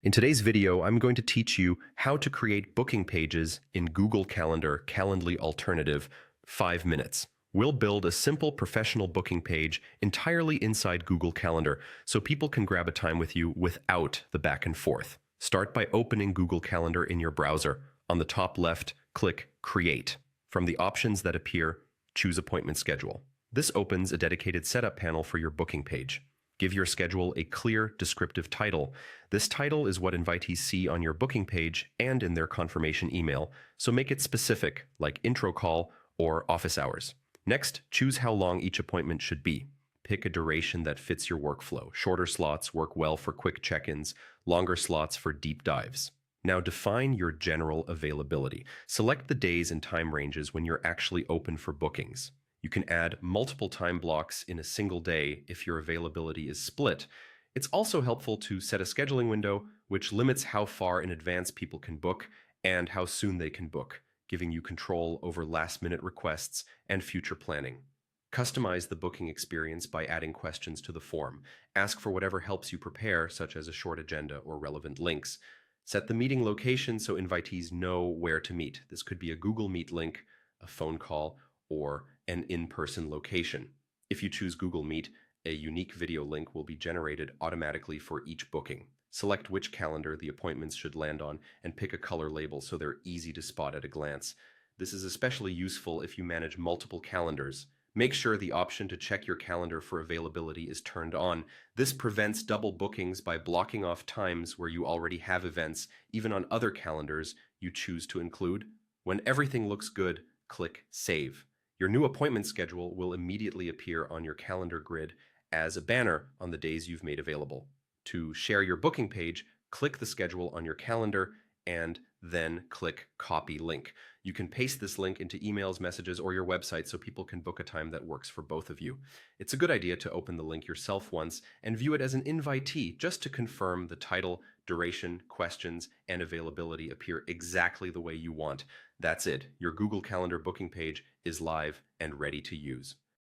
In today's video, I'm going to teach you how to create booking pages in Google Calendar Calendly Alternative 5 minutes. We'll build a simple professional booking page entirely inside Google Calendar so people can grab a time with you without the back and forth. Start by opening Google Calendar in your browser. On the top left, click Create. From the options that appear, choose Appointment Schedule. This opens a dedicated setup panel for your booking page. Give your schedule a clear, descriptive title. This title is what invitees see on your booking page and in their confirmation email, so make it specific, like intro call or office hours. Next, choose how long each appointment should be. Pick a duration that fits your workflow. Shorter slots work well for quick check-ins, longer slots for deep dives. Now define your general availability. Select the days and time ranges when you're actually open for bookings. You can add multiple time blocks in a single day if your availability is split. It's also helpful to set a scheduling window, which limits how far in advance people can book and how soon they can book, giving you control over last-minute requests and future planning. Customize the booking experience by adding questions to the form. Ask for whatever helps you prepare, such as a short agenda or relevant links. Set the meeting location so invitees know where to meet. This could be a Google Meet link, a phone call, or an in-person location. If you choose Google Meet, a unique video link will be generated automatically for each booking. Select which calendar the appointments should land on and pick a color label so they're easy to spot at a glance. This is especially useful if you manage multiple calendars. Make sure the option to check your calendar for availability is turned on. This prevents double bookings by blocking off times where you already have events, even on other calendars you choose to include. When everything looks good, click Save. Your new appointment schedule will immediately appear on your calendar grid as a banner on the days you've made available. To share your booking page, click the schedule on your calendar and then click Copy Link. You can paste this link into emails, messages, or your website so people can book a time that works for both of you. It's a good idea to open the link yourself once and view it as an invitee just to confirm the title, duration, questions, and availability appear exactly the way you want. That's it. Your Google Calendar booking page is live and ready to use.